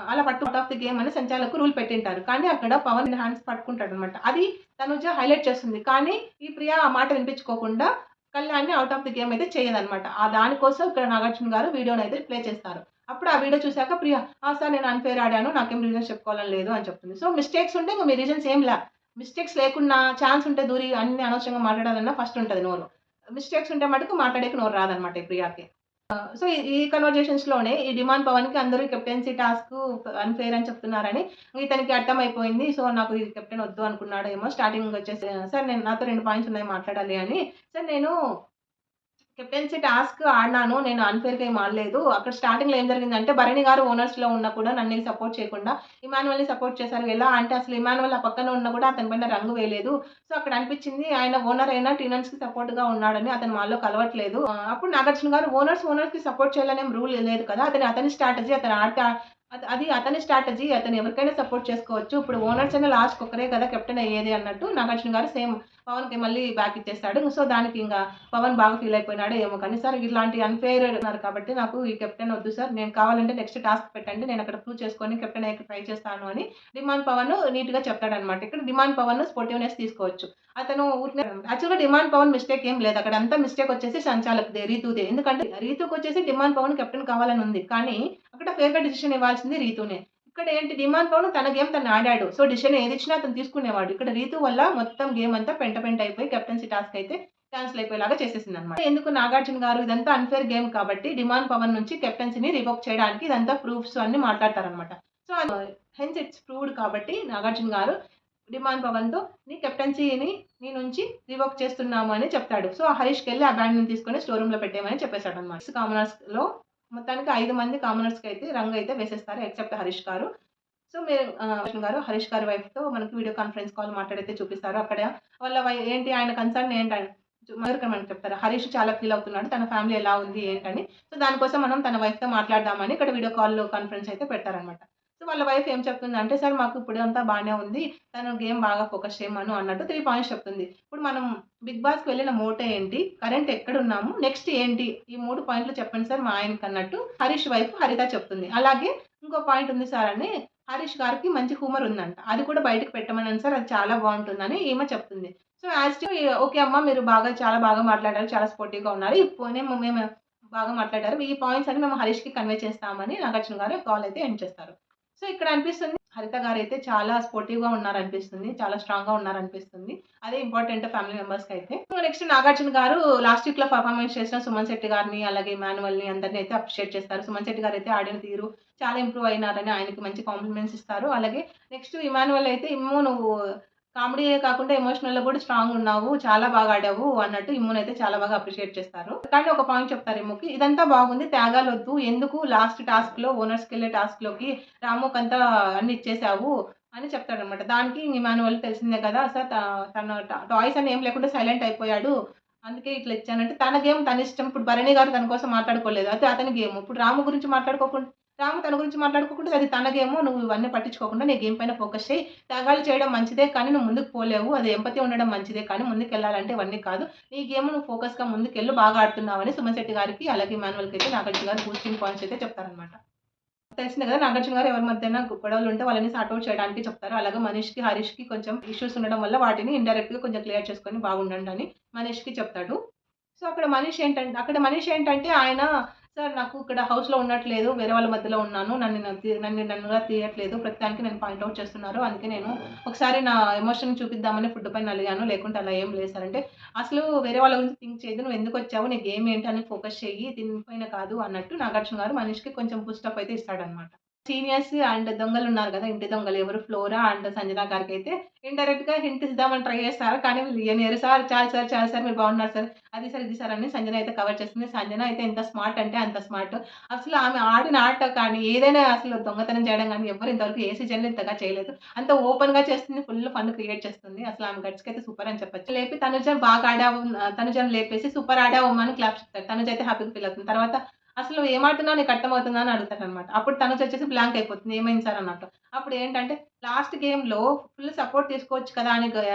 అలా ఔట్ ఆఫ్ ది గేమ్ అని సంచాలకులు రూల్ పెట్టింటారు. కానీ అక్కడ పవన్ హ్యాండ్స్ పట్టుకుంటాడన్నమాట. అది తనుజ హైలైట్ చేస్తుంది. కానీ ఈ ప్రియ ఆ మాట వినిపించుకోకుండా కళ్యాణ్‌ని ఔట్ ఆఫ్ ది గేమ్ అయితే చేయదనమాట. దానికోసం ఇక్కడ నాగార్జున గారు వీడియోనైతే ప్లే చేస్తారు. అప్పుడు ఆ వీడియో చూసాక ప్రియ, సార్ నేను అన్‌ఫెయిర్ ఆడాను. నాకేం రీజన్స్ చెప్పుకోవాలని లేదు అని చెప్తుంది. సో, మిస్టేక్స్ ఉంటే ఇంక మీ రీజన్స్ ఏం లే. మిస్టేక్స్ లేకున్నా ఛాన్స్ ఉంటే దూరి అన్ని అనవసరంగా మాట్లాడాలన్నా ఫస్ట్ ఉంటది నోరు. మిస్టేక్స్ ఉంటే మటుకు మాట్లాడేకి నోరు రాదనమాట ఈ ప్రియాకి. సో, ఈ కన్వర్జేషన్స్‌లోనే ఈ డిమాండ్ పవన్‌కి అందరూ కెప్టెన్సీ టాస్కు అన్‌ఫెయిర్ అని చెప్తున్నారని ఇతనికి అర్థమైపోయింది. సో, నాకు ఈ కెప్టెన్ వద్దు అనుకున్నాడేమో స్టార్టింగ్ వచ్చేసి సార్ నాతో 2 పాయింట్స్ ఉన్నాయి మాట్లాడాలి అని. సార్ నేను కెప్టెన్సీ టాస్క్ ఆడినాను. నేను అన్‌ఫెయిర్‌గా ఏమి ఆడలేదు. అక్కడ స్టార్టింగ్‌లో ఏం జరిగిందంటే, భరణి గారు ఓనర్స్‌లో ఉన్నా కూడా నన్ను సపోర్ట్ చేయకుండా ఇమాన్యుయల్‌ని సపోర్ట్ చేశారు. ఎలా అంటే అసలు ఇమాన్యుయల్ ఆ పక్కన ఉన్నా కూడా అతని పైన రంగు వేయలేదు. సో, అక్కడ అనిపించింది ఆయన ఓనర్ అయినా టీనర్స్‌కి సపోర్ట్‌గా ఉన్నాడని. అతను మాలో కలవట్లేదు. అప్పుడు నాగార్జున గారు ఓనర్స్‌కి సపోర్ట్ చేయాలనే రూల్ లేదు కదా! అతని స్ట్రాటజీ అతను ఆడితే అది అతని స్ట్రాటజీ. అతను ఎవరికైనా సపోర్ట్ చేసుకోవచ్చు. ఇప్పుడు ఓనర్స్ అయినా లాస్ట్‌కి ఒక్కరే కదా కెప్టెన్ అయ్యేది అన్నట్టు నాగార్జున గారు సేమ్ పవన్‌కి మళ్ళీ బ్యాక్ ఇచ్చేసాడు. సో, దానికి ఇంగ పవన్ బాగా ఫీల్ అయిపోయినాడో ఏమో కానీ, సార్ ఇట్లాంటి అన్‌ఫెయిర్ ఉన్నారు కాబట్టి నాకు ఈ కెప్టెన్ వద్దు సార్. నేను కావాలంటే నెక్స్ట్ టాస్క్ పెట్టండి. నేను అక్కడ ప్రూవ్ చేసుకొని కెప్టెన్ అయ్యేకి ట్రై చేస్తాను అని డిమాండ్ పవన్ నీట్‌గా చెప్తాడన్నమాట. ఇక్కడ డిమాండ్ పవన్ స్పోర్టివ్‌నెస్ తీసుకోవచ్చు. అతను ఊరికనే యాక్చువల్‌గా డిమాండ్ పవన్ మిస్టేక్ ఏం లేదు. అక్కడ అంతా మిస్టేక్ వచ్చేసి సంచాలక్‌దే, రీతూదే. ఎందుకంటే రీతూకొచ్చేసి డిమాండ్ పవన్ కెప్టెన్ కావాలని ఉంది. కానీ అక్కడ ఫెయిర్‌గా డిసిషన్ ఇవ్వాల్సింది రీతూనే. ఇక్కడ ఏంటి డిమాండ్ పవన్ తన గేమ్ తను ఆడాడు. సో, డిసిషన్ ఏదిచ్చినా అతను తీసుకునేవాడు. ఇక్కడ రీతూ వల్ల మొత్తం గేమ్ అంతా పెంట పెంట అయిపోయి కెప్టెన్సీ టాస్క్ అయితే క్యాన్సిల్ అయిపోయేలాగా చేసేసిందన్నమాట. ఎందుకు నాగార్జున గారు ఇదంతా అన్‌ఫెయిర్ గేమ్ కాబట్టి డిమాండ్ పవన్ నుంచి కెప్టెన్సీని రివోక్ చేయడానికి ఇదంతా ప్రూఫ్స్ అన్నీ మాట్లాడతారన్నమాట. సో, హెన్స్ ఇట్స్ ప్రూవ్డ్ కాబట్టి నాగార్జున గారు డిమాండ్ పవన్‌తో నీ కెప్టెన్సీని నీ నుంచి రివోక్ చేస్తున్నాము అని చెప్తాడు. సో, హరీష్‌కెళ్ళి ఆ బ్యాండ్‌ని తీసుకొని స్టోర్ రూమ్‌లో పెట్టేయమని చెప్పేసాడన్నమాట. కామనర్స్‌లో మొత్తానికి 5 మంది కామనర్స్‌కైతే రంగయితే వేసేస్తారు. ఎక్సెప్ట్ హరీష్ గారు. సో, మీరు హరీష్ గారి వైఫ్‌తో మనకి వీడియో కాన్ఫరెన్స్ కాల్ మాట్లాడైతే చూపిస్తారు. అక్కడ వాళ్ళ ఏంటి ఆయన కన్సర్న్ ఏంటని మనకి చెప్తారు. హరీష్ చాలా ఫీల్ అవుతున్నాడు. తన ఫ్యామిలీ ఎలా ఉంది ఏంటని. సో, దానికోసం మనం తన వైఫ్‌తో మాట్లాడదామని ఇక్కడ వీడియో కాల్ కాన్ఫరెన్స్ అయితే పెడతారనమాట. సో, వాళ్ళ వైఫ్ ఏం చెప్తుందంటే, "సార్ మాకు ఇప్పుడంతా బానే ఉంది. తను గేమ్ బాగా ఫోకస్ చేయమను" అన్నట్టు 3 పాయింట్స్ చెప్తుంది. ఇప్పుడు మనం బిగ్ బాస్‌కి వెళ్ళిన మోటో ఏంటి? కరెంట్ ఎక్కడున్నాము? నెక్స్ట్ ఏంటి? ఈ 3 పాయింట్లు చెప్పండి సార్ మా ఆయనకన్నట్టు హరీష్ వైఫ్ హరిత చెప్తుంది. అలాగే ఇంకో పాయింట్ ఉంది సార్ అని హరీష్ గారికి మంచి హ్యూమర్ ఉందంట. అది కూడా బయటకి పెట్టమనండి సార్. అది చాలా బావుంటుందని ఈమె చెప్తుంది. సో, యాజ్ టు ఓకే అమ్మ మీరు చాలా బాగా మాట్లాడారు. చాలా స్పోర్టివ్‌గా ఉన్నారు. మేము బాగా మాట్లాడారు. ఈ పాయింట్స్ అన్ని మేము హరీష్‌కి కన్వే చేస్తామని నాగార్జున గారు కాల్ అయితే ఎండ్ చేస్తారు. సో, ఇక్కడ అనిపిస్తుంది హరిత గారైతే చాలా స్పోర్టివ్‌గా ఉన్నారనిపిస్తుంది. చాలా స్ట్రాంగ్‌గా ఉన్నారనిపిస్తుంది. అదే ఇంపార్టెంట్ ఫ్యామిలీ మెంబర్స్‌కైతే. సో, నెక్స్ట్ నాగార్జున గారు లాస్ట్ వీక్‌లో పెర్ఫార్మన్స్ చేసిన సుమన్ శెట్టి గారిని, అలాగే ఇమాన్యుయల్‌ని అందరిని అయితే అప్రిషియేట్ చేస్తారు. సుమన్ శెట్టి గారైతే ఆడిన తీరు చాలా ఇంప్రూవ్ అయినారని ఆయనకి మంచి కాంప్లిమెంట్స్ ఇస్తారు. అలాగే నెక్స్ట్ ఇమాన్యుయల్ అయితే నువ్వు కామెడీయే కాకుండా ఎమోషనల్‌లో కూడా స్ట్రాంగ్ ఉన్నావు. చాలా బాగా ఆడావు అన్నట్టు ఇమ్మునైతే చాలా బాగా అప్రిషియేట్ చేస్తారు. కానీ ఒక పాయింట్ చెప్తారు ఇమ్ముకి. ఇదంతా బాగుంది. త్యాగాలొద్దు. ఎందుకు లాస్ట్ టాస్క్‌లో ఓనర్స్‌కెళ్ళే టాస్క్‌లోకి రాముకంతా అన్ని ఇచ్చేసావు అని చెప్తాడనమాట. దానికి ఇమాన్యుయల్ తెలిసిందే కదా! సార్ తన టాయ్స్ అని ఏం లేకుండా సైలెంట్ అయిపోయాడు. అందుకే ఇట్లా ఇచ్చానంటే తన గేమ్ తనిష్టం. ఇప్పుడు భరణి గారు తన కోసం మాట్లాడుకోలేదు. అది అతని గేమ్. ఇప్పుడు రాము గురించి మాట్లాడుకోకుండా రాము తన గురించి మాట్లాడుకోకుండా అది తన గేము. నువ్వు ఇవన్నీ పట్టించుకోకుండా నీ గేమ్ పైన ఫోకస్ చెయి. త్యాగాలు చేయడం మంచిదే కానీ నువ్వు ముందుకు పోలేవు. అది ఎంపతి ఉండడం మంచిదే కానీ ముందుకెళ్ళాలంటే ఇవన్నీ కాదు. నీ గేమ్ నువ్వు ఫోకస్‌గా ముందుకెళ్ళు. బాగా ఆడుతున్నావని సుమన్ శెట్టి గారికి అలాగే ఇమాన్యుయల్‌కైతే నాగార్జున గారు బూస్టింగ్ పాయింట్స్ అయితే చెప్తారనమాట. తెలిసిందే కదా! నాగార్జున గారు ఎవరి మధ్యన గొడవలుంటే వాళ్ళని సార్ట్ ఔట్ చేయడానికి చెప్తారు. అలాగే మనీష్‌కి, హరీష్‌కి కొంచెం ఇష్యూస్ ఉండడం వల్ల వాటిని ఇండైరెక్ట్‌గా కొంచెం క్లియర్ చేసుకొని బాగుండండని మనీష్‌కి చెప్తాడు. సో, అక్కడ మనీష్ ఏంటంటే ఆయన సార్ నాకు ఇక్కడ హౌస్‌లో ఉన్నట్లేదు. వేరే వాళ్ళ మధ్యలో ఉన్నాను. నన్నుగా తీయట్లేదు. ప్రతిదానికి నేను పాయింట్ ఔట్ చేస్తున్నారు. అందుకే నేను ఒకసారి నా ఎమోషన్ చూపిద్దామని ఫుడ్ పైన అలిగాను. లేకుంటే అలా ఏం లేదు సార్ అంటే, అసలు వేరే వాళ్ళ గురించి థింక్ చేయొద్దు. నువ్వెందుకొచ్చావు? నీ గేమ్ ఏంటి అని ఫోకస్ చెయ్యి. దీని పైన కాదు అన్నట్టు నాగార్జున గారు మనీష్‌కి కొంచెం బూస్ట్ అప్ అయితే ఇస్తాడన్నమాట. సీనియర్స్ అండ్ దొంగలున్నారు గదా! ఇంటి దొంగలు ఎవరు ఫ్లోరా అండ్ సంజన గారికైతే ఇండైరెక్ట్‌గా హింట్ ఇద్దామని ట్రై చేస్తారు. కానీ వీళ్ళు ఇయ్యనియరు. చాలు సార్ మీరు బాగున్నారు సార్. అది సార్, ఇది సార్ అని సంజన అయితే కవర్ చేస్తుంది. సంజన అయితే ఎంత స్మార్ట్ అంటే అంత స్మార్ట్. అసలు ఆమె ఆడిన ఆట కానీ, ఏదైనా అసలు దొంగతనం చేయడం గానీ ఎవ్వరు ఇంతవరకు ఏ సీజన్‌లో ఇంతగా చేయలేదు. అంత ఓపెన్‌గా చేస్తుంది. ఫుల్ ఫన్ క్రియేట్ చేస్తుంది. అసలు ఆమె గట్స్‌కైతే సూపర్ అని చెప్పొచ్చు. లేపి తనుజ బాగా ఆడావు తనుజని లేపేసి సూపర్ ఆడావమ్మా అని క్లాప్స్ ఇస్తాడు. తనుజ అయితే హ్యాపీగా ఫీల్ అవుతుంది. తర్వాత అసలు ఏం ఆడుతున్నావు నీకు అర్థమవుతుందా అని అడుగుతాడనమాట. అప్పుడు తనుజొచ్చేసి బ్లాంక్ అయిపోతుంది. ఏమైంది సార్ అన్నట్టు. అప్పుడు ఏంటంటే లాస్ట్ గేమ్‌లో ఫుల్ సపోర్ట్ తీసుకోవచ్చు కదా! అని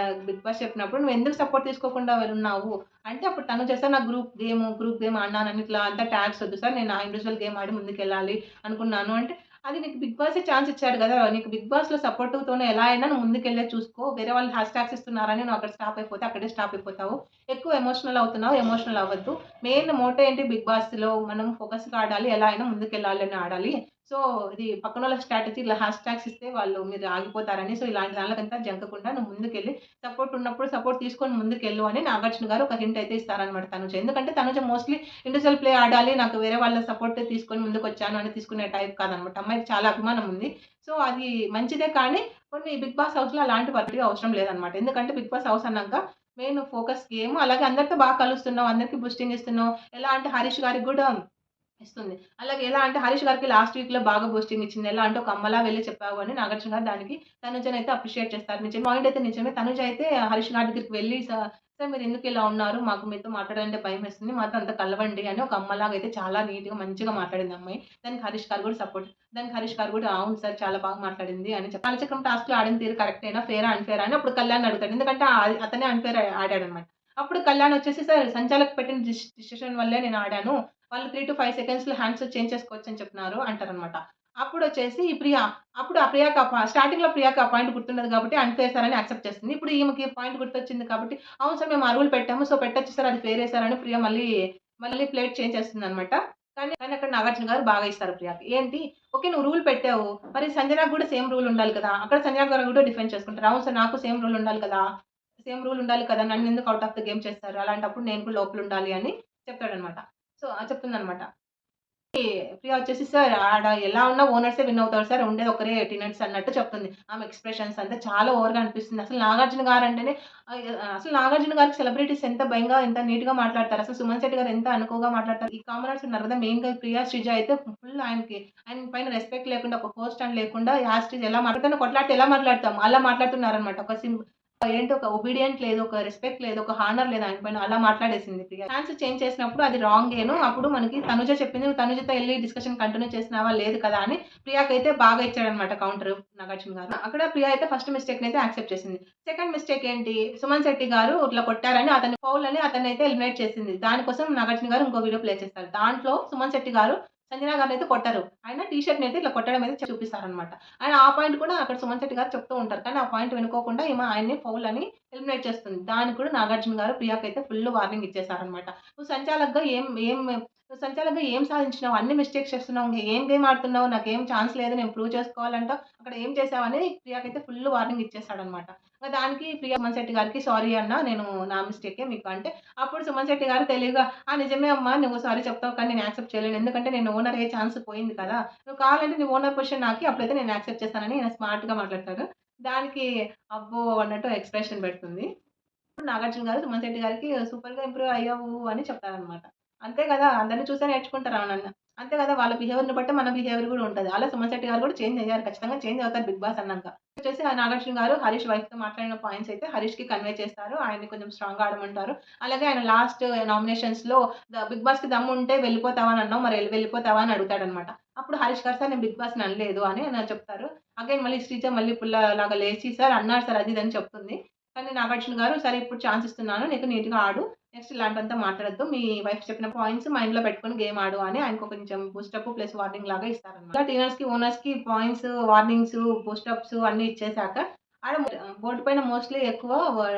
బిగ్ బాస్ చెప్పినప్పుడు నువ్వెందుకు సపోర్ట్ తీసుకోకుండా ఉన్నావు? అంటే అప్పుడు తనుజ సార్ నాకు గ్రూప్ గేమ్ ఆడినానని ఇట్లా అంతా ట్యాగ్స్ వద్దు సార్. నేను నా ఇండివిడ్యువల్ గేమ్ ఆడి ముందుకెళ్ళాలి అనుకున్నాను అంటే, అది నీకు బిగ్ బాసే ఛాన్స్ ఇచ్చాడు గదా! నీకు బిగ్ బాస్‌లో సపోర్టివ్‌తోనే ఎలా అయినా నువ్వు ముందుకెళ్ళేది చూసుకో. వేరే వాళ్ళు హ్యాష్ ట్యాగ్స్ ఇస్తున్నారని నువ్వు అక్కడ స్టాప్ అయిపోతే అక్కడే స్టాప్ అయిపోతావు. ఎక్కువ ఎమోషనల్ అవుతున్నావు. ఎమోషనల్ అవ్వద్దు. మెయిన్ మోటో ఏంటి బిగ్ బాస్‌లో మనం ఫోకస్‌గా ఆడాలి. ఎలా అయినా ముందుకెళ్ళాలి అని ఆడాలి. సో, ఇది పక్కనోళ్ళ స్ట్రాటజీ ఇలా హ్యాష్ ట్యాగ్స్ ఇస్తే మీరు ఆగిపోతారని. సో, ఇలాంటి దానిలకంతా జంకకుండా నువ్వు ముందుకెళ్ళి సపోర్ట్ ఉన్నప్పుడు సపోర్ట్ తీసుకొని ముందుకెళ్ళు అని నాగార్జున గారు ఒక హింట్ అయితే ఇస్తారనమాట తనుజ. ఎందుకంటే తనుజ మోస్ట్‌లీ ఇండివిడ్యువల్ ప్లే ఆడాలి. నాకు వేరే వాళ్ళ సపోర్ట్ తీసుకొని ముందుకొచ్చాను అని తీసుకునే టైప్ కాదనమాట. అమ్మాయికి చాలా అభిమానం ఉంది. సో, అది మంచిదే కానీ కొన్ని బిగ్ బాస్ హౌస్‌లో అలాంటి వాటికి అవసరం లేదనమాట. ఎందుకంటే బిగ్ బాస్ హౌస్ అన్నాక మెయిన్ ఫోకస్ గేమ్. అలాగే అందరితో బాగా కలుస్తున్నావు. అందరికి బూస్టింగ్ ఇస్తున్నావు. ఎలా అంటే హరీష్ గారికి గూడా ఇస్తుంది. అలాగే ఎలా అంటే హరీష్ గారికి లాస్ట్ వీక్‌లో బాగా బూస్టింగ్ ఇచ్చింది. ఎలా అంటే ఒక అమ్మలా వెళ్లి చెప్పావు అని నాగార్జున గారు దానికి తనుజనైతే అప్రిషియేట్ చేస్తారు. నిజం పాయింట్ అయితే నిజమే. తనుజ అయితే హరీష్ గారి దగ్గరికి వెళ్లి "సార్ మీరెందుకు ఇలా ఉన్నారు? మాకు మీతో మాట్లాడాలంటే భయమేస్తుంది. మాతో అంతా కలవండి" అని ఒక అమ్మలాగా అయితే చాలా నీట్‌గా మంచిగా మాట్లాడింది ఆ అమ్మాయి. దానికి హరీష్ గారు కూడా సపోర్ట్. దానికి హరీష్ గారు కూడా "అవును సార్ చాలా బాగా మాట్లాడింది" అని చెప్పి కాలచక్రం టాస్క్‌లో ఆడిన తీరు కరెక్టేనా? ఫెయిరా? అన్‌ఫెయిరా? అని అప్పుడు కళ్యాణ్‌ని అడుగుతాడు. ఎందుకంటే అతనే అన్‌ఫెయిర్ ఆడాడన్నమాట. అప్పుడు కళ్యాణ్ వచ్చేసి "సార్ సంచాలక్ పెట్టిన డిసిషన్ వల్లే నేను ఆడాను. వాళ్ళు 3-5 సెకండ్స్‌లో హ్యాండ్స్ చేంజ్ చేసుకోవచ్చని చెప్తున్నారు" అంటారన్నమాట. అప్పుడొచ్చేసి ఈ ప్రియ అప్పుడు ఆ ప్రియాకి స్టార్టింగ్‌లో ప్రియాకి ఆ పాయింట్ గుర్తుండదు కాబట్టి అన్‌ఫెయిర్ సార్ అని యాక్సెప్ట్ చేస్తుంది. ఇప్పుడు ఈమెకి పాయింట్ గుర్తొచ్చింది కాబట్టి, అవును సార్ మేము ఆ రూల్ పెట్టాము. సో పెట్టొచ్చు సార్ అది ఫెయిరే సార్ అని ప్రియ మళ్ళీ ప్లేట్ చేంజ్ చేస్తుందనమాట. కానీ అక్కడ నాగార్జున గారు బాగా ఇస్తారు ప్రియాకి. ఏంటి ఓకే నువ్వు రూల్ పెట్టావు. మరి సంజనాకి గూడా సేమ్ రూల్ ఉండాలి కదా! అక్కడ సంజన గారు గూడా డిఫెండ్ చేసుకుంటారు. అవును సార్ నాకు సేమ్ రూల్ ఉండాలి కదా! సేమ్ రూల్ ఉండాలి కదా! నన్నెందుకు ఔట్ ఆఫ్ ద గేమ్ చేస్తారు? అలాంటప్పుడు నేను కూడా లోపలుండాలి అని చెప్తాడనమాట. సో చెప్తుందనమాట. ప్రియా వచ్చేసి సార్ ఆడ ఎలా ఉన్నా ఓనర్సే విన్ అవుతారు సార్. ఉండేది ఒకరే టెనెంట్స్ అన్నట్టు చెప్తుంది. ఆమె ఎక్స్‌ప్రెషన్స్ అంతా చాలా ఓవర్‌గా అనిపిస్తుంది. అసలు నాగార్జున గారంటేనే అసలు నాగార్జున గారికి సెలబ్రిటీస్ ఎంత భయంగా, ఎంత నీట్‌గా మాట్లాడతారు. అసలు సుమన్ శెట్టి గారు ఎంత అనుకువగా మాట్లాడతారు. ఈ కామనర్స్ ఉన్నారు కదా! మెయిన్‌గా ప్రియా, శ్రీజ అయితే ఫుల్ ఆయన పైన రెస్పెక్ట్ లేకుండా, ఒక హోస్ట్ అని లేకుండా యాజ్ ఇట్ ఈజ్ ఎలా ఎవరితోనో కొట్లాడితే ఎలా మాట్లాడతాం అలా మాట్లాడుతున్నారనమాట. ఏంటి ఒక ఒబీడియంట్ లేదు. ఒక రెస్పెక్ట్ లేదు. ఒక హానర్ లేదు ఆయన పైన. అలా మాట్లాడేసింది ప్రియ. ఛాన్స్ చేంజ్ చేసినప్పుడు అది రాంగేను. అప్పుడు మనకి తనుజ చెప్పింది. నువ్వు తనుజతో ఎళ్లి డిస్కషన్ కంటిన్యూ చేసినావా? లేదు కదా! అని ప్రియాకైతే బాగా ఇచ్చాడన్నమాట కౌంటర్ నాగార్జున గారు. అక్కడ ప్రియ అయితే ఫస్ట్ మిస్టేక్‌నైతే యాక్సెప్ట్ చేసింది. సెకండ్ మిస్టేక్ ఏంటి? సుమన్ శెట్టి గారు ఇట్లా కొట్టారని అతన్ని ఫౌల్ అని అతన్నైతే ఎలిమినేట్ చేసింది. దానికోసం నాగార్జున గారు ఇంకో వీడియో ప్లే చేస్తారు. దాంట్లో సుమన్ శెట్టి గారు సంజన గారినైతే కొట్టరు. ఆయన టీ షర్ట్‌నైతే ఇట్లా కొట్టడం అయితే చూపిస్తారన్నమాట. ఆయన ఆ పాయింట్ కూడా అక్కడ సుమన్ శెట్టి గారు చెప్తూ ఉంటారు. కానీ ఆ పాయింట్ వినుకోకుండా ఈమె ఆయన్ని ఫౌల్ అని ఎలిమినేట్ చేస్తుంది. దానికి కూడా నాగార్జున గారు ప్రియాకైతే ఫుల్ వార్నింగ్ ఇచ్చేసారన్నమాట. "నువ్వు సంచాలక్‌గా ఏం ఏం నువ్వు సంచాలక్‌గా ఏం సాధించినావు? అన్ని మిస్టేక్స్ చేస్తున్నావు. ఏం గేమ్ ఆడుతున్నావు? నాకేం ఛాన్స్ లేదు. నేను ప్రూవ్ చేసుకోవాలంటావు. అక్కడ ఏం చేశావని" ప్రియాకైతే ఫుల్ వార్నింగ్ ఇచ్చేసాడన్నమాట. దానికి ప్రియా సుమన్ శెట్టి గారికి "సారీ అన్న. నేను నా మిస్టేకే మీకు" అంటే అప్పుడు సుమన్ శెట్టి గారు తెలివిగా "ఆ! నిజమే అమ్మా. నువ్వు సారీ చెప్తావు కానీ నేను యాక్సెప్ట్ చేయలేను. ఎందుకంటే నేను ఓనర్ అయ్యే ఛాన్స్ పోయింది కదా! నువ్వు కావాలంటే నీ ఓనర్ పొజిషన్ నాకియ్యి. అప్పుడైతే నేను యాక్సెప్ట్ చేస్తానని" ఈయన స్మార్ట్‌గా మాట్లాడతాడు. దానికి అబ్బో! అన్నట్టు ఎక్స్‌ప్రెషన్ పెడుతుంది. నాగార్జున గారు సుమన్ శెట్టి గారికి "సూపర్‌గా ఇంప్రూవ్ అయ్యావు" అని చెప్తారనమాట. అంతే కదా! అందరిని చూసే నేర్చుకుంటారు అవునన్నా. అంతే కదా! వాళ్ళ బిహేవియర్‌ని బట్టే మన బిహేవియర్ గూడా ఉంటది. అలా సుమన్ శెట్టి గారు కూడా చేంజ్ అయ్యారు. ఖచ్చితంగా చేంజ్ అవుతారు 'బిగ్ బాస్' అన్నాక. వచ్చేసి ఆ నాగార్జున గారు హరీష్ వైఫ్‌తో మాట్లాడిన పాయింట్స్ అయితే హరీష్‌కి కన్వే చేస్తారు. ఆయన్ని కొంచెం స్ట్రాంగ్‌గా ఆడమంటారు. అలాగే ఆయన లాస్ట్ నామినేషన్స్‌లో 'బిగ్ బాస్‌కి దమ్ముంటే వెళ్ళిపోతావా అని అన్నావు. మరి వెళ్ళిపోతావా?' అని అడుగుతాడనమాట. అప్పుడు హరీష్ గారు "సార్ నేను 'బిగ్ బాస్‌ని' అనలేదు" అని ఆయన చెప్తారు. అగైన్ మళ్ళీ శ్రీజ మళ్ళీ పుల్లలాగా లేచి "సార్ అన్నారు సార్" అది ఇది అని చెప్తుంది. కానీ నాగార్జున గారు "సరే ఇప్పుడు ఛాన్స్ ఇస్తున్నాను. నీకు నీట్‌గా ఆడు. నెక్స్ట్ ఇలాంటివంతా మాట్లాడొద్దు. మీ వైఫ్ చెప్పిన పాయింట్స్ మైండ్‌లో పెట్టుకొని గేమ్ ఆడు" అని ఆయనకు కొంచెం బూస్టప్ ప్లస్ వార్నింగ్ లాగా ఇస్తారన్నమాట. ఇలా టీనర్స్‌కి, ఓనర్స్‌కి పాయింట్స్, వార్నింగ్స్, బూస్టప్స్ అన్నీ ఇచ్చేసాక ఆడ బోర్డ్ పైన మోస్ట్‌లీ ఎక్కువ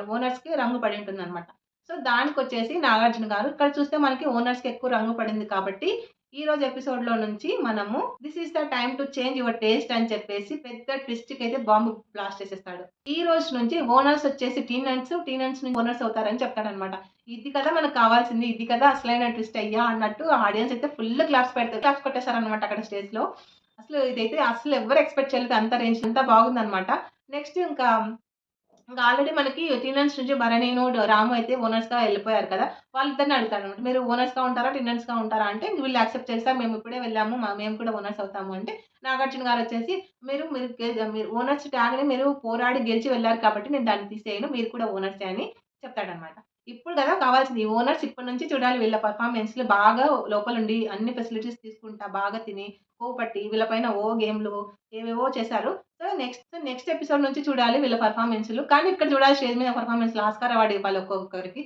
ఓనర్స్‌కి రంగు పడి ఉంటుందన్నమాట. సో, దానికొచ్చేసి నాగార్జున గారు ఇక్కడ చూస్తే మనకి ఓనర్స్‌కి ఎక్కువ రంగు పడింది కాబట్టి ఈరోజు ఎపిసోడ్‌లో నుంచి మనము this is the time to change your taste అని చెప్పేసి పెద్ద ట్విస్ట్‌కైతే బాంబ్ బ్లాస్ట్ చేసేస్తాడు. ఈ రోజు నుంచి ఓనర్స్ వచ్చేసి టీనెంట్స్, టీనెంట్స్ నుంచి ఓనర్స్ అవుతారని చెప్తాడన్నమాట. ఇది కదా మనకు కావాల్సింది. ఇది కదా అసలైన ట్విస్ట్ అయ్యా అన్నట్టు ఆడియన్స్ అయితే ఫుల్ క్లాప్స్ పెడతారు. క్లాప్స్ కొట్టేసారన్నమాట అక్కడ స్టేజ్‌లో. అసలు ఇదైతే అసలు ఎవ్వరు ఎక్స్‌పెక్ట్ చేయలేదు అంత రేంజ్ అంతా బాగుందన్నమాట. నెక్స్ట్ ఇంకా ఆల్రెడీ మనకి టెనెంట్స్ నుంచి భరణిను, రాము అయితే ఓనర్స్‌గా ఎళ్ళిపోయారు కదా! వాళ్ళిద్దరిని అడుగుతారనమాట. మీరు ఓనర్స్‌గా ఉంటారా? టెనెంట్స్‌గా ఉంటారా? అంటే వీళ్ళు యాక్సెప్ట్ చేస్తారు. మేము ఇప్పుడే వెళ్ళాము. మేము కూడా ఓనర్స్ అవుతాము అంటే, నాగార్జున గారొచ్చేసి మీరు మీరు మీరు ఓనర్స్ ట్యాగ్‌ని మీరు పోరాడి గెలిచి వెళ్లారు కాబట్టి నేను దాన్ని తీసేయను. మీరు కూడా ఓనర్సే అని చెప్తాడనమాట. ఇప్పుడు కదా కావాల్సింది. ఈ ఓనర్స్ ఇప్పటి నుంచి చూడాలి వీళ్ళ పెర్ఫార్మన్స్‌లు బాగా లోపలుండి అన్ని ఫెసిలిటీస్ తీసుకుంటా, బాగా తిని, కొవ్వు పట్టి వీళ్ళ పైన గేమ్‌లు ఏవేవో చేశారు. సో, నెక్స్ట్ ఎపిసోడ్ నుంచి చూడాలి వీళ్ళ పెర్ఫార్మన్స్‌లు. కానీ ఇక్కడ చూడాలి స్టేజ్ మీద పెర్ఫార్మన్స్‌లు ఆస్కార్ అవార్డ్ ఇవ్వాలి ఒక్కొక్కరికి.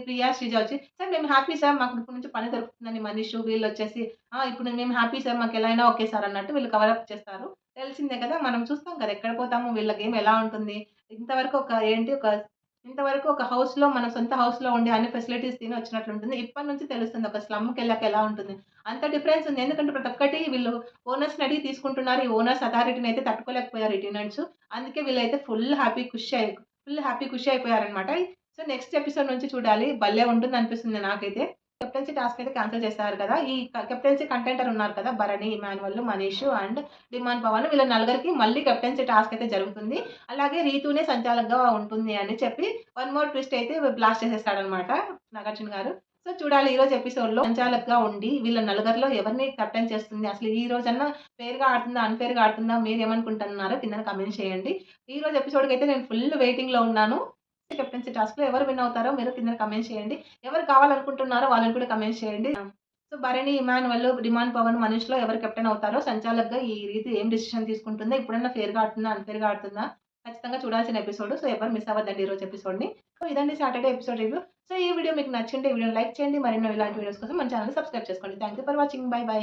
ప్రియా, శ్రీజ వచ్చి "సార్ మేము హ్యాపీ సార్. మాకు ఇప్పటి నుంచి పని దొరుకుతుందని" మనీషు వీళ్ళొచ్చేసి ఇప్పుడు మేము హ్యాపీ సార్. మాకు ఎలా అయినా ఓకే సార్ అన్నట్టు వీళ్ళు కవర్ అప్ చేస్తారు. తెలిసిందే కదా! మనం చూస్తాం కదా! ఎక్కడ పోతాము వీళ్ళ గేమ్ ఎలా ఉంటుంది. ఇంతవరకు ఒక ఏంటి ఒక ఇంతవరకు ఒక హౌస్‌లో మన సొంత హౌస్‌లో ఉండి అన్ని ఫెసిలిటీస్ తిని వచ్చినట్లుంటుంది. ఇప్పటి నుంచి తెలుస్తుంది ఒక స్లమ్‌కెళ్ళాక ఎలా ఉంటుంది. అంత డిఫరెన్స్ ఉంది. ఎందుకంటే ప్రతి ఒక్కటి వీళ్ళు ఓనర్స్‌ని అడిగి తీసుకుంటున్నారు. ఈ ఓనర్స్ అథారిటీని అయితే తట్టుకోలేకపోయారు ఈ టెనెంట్స్. అందుకే వీళ్ళైతే ఫుల్ హ్యాపీ ఖుషి అయిపోయారన్నమాట. సో, నెక్స్ట్ ఎపిసోడ్ నుంచి చూడాలి. భలే ఉంటుందనిపిస్తుంది నాకైతే. కెప్టెన్సీ టాస్క్ అయితే క్యాన్సెల్ చేశారు కదా! ఈ కెప్టెన్సీ కంటెండర్ ఉన్నారు కదా! Bharani, Emmanuel, Manish and demon Pavan వీళ్ళ నలుగురికి మళ్ళీ కెప్టెన్సీ టాస్క్ అయితే జరుగుతుంది. అలాగే రీతూనే సంచాలకుగా ఉంటుంది అని చెప్పి వన్ మోర్ ట్విస్ట్ అయితే బ్లాస్ట్ చేసేసాడన్నమాట నాగార్జున గారు. సో, చూడాలి ఈరోజు ఎపిసోడ్‌లో సంచాలకుగా ఉండి వీళ్ళ నలుగురిలో ఎవరిని కెప్టెన్ చేస్తుంది. అసలు ఈ రోజన్నా ఫెయిర్‌గా ఆడుతుందా? అన్‌ఫెయిర్‌గా ఆడుతుందా? మీరేమనుకుంటున్నారో కిందన కామెంట్ చేయండి. ఈరోజు ఎపిసోడ్‌కైతే నేను ఫుల్ వెయిటింగ్‌లో ఉన్నాను. కెప్టెన్సీ టాస్క్‌లో ఎవరు విన్ అవుతారో మీరు కింద కమెంట్ చేయండి. ఎవరు కావాలనుకుంటున్నారో వాళ్ళని కూడా కమెంట్ చేయండి. సో, భరణి, ఇమాన్యువల్, డిమాండ్ పవన్, మనీష్‌లో ఎవరు కెప్టెన్ అవుతారో సంచాలక్‌గా ఈ రీతి ఏం డెసిషన్ తీసుకుంటుందో, ఇప్పుడన్నా ఫెయిర్‌గా ఆడుతుందా? అన్‌ఫెయిర్‌గా ఆడుతుందా? ఖచ్చితంగా చూడాల్సిన ఎపిసోడ్. సో, ఎవరు మిస్ అవ్వద్దండి ఈరోజు ఎపిసోడ్‌ని. సో, ఇదండి సాటర్‌డే ఎపిసోడ్ రివ్యూ. సో, ఈ వీడియో మీకు నచ్చుంటే ఈ వీడియోని లైక్ చేయండి. మరెన్నో ఇలాంటి వీడియోస్ కోసం మన ఛానెల్‌ని సబ్స్క్రైబ్ చేసుకోండి. Thank you for watching. By by.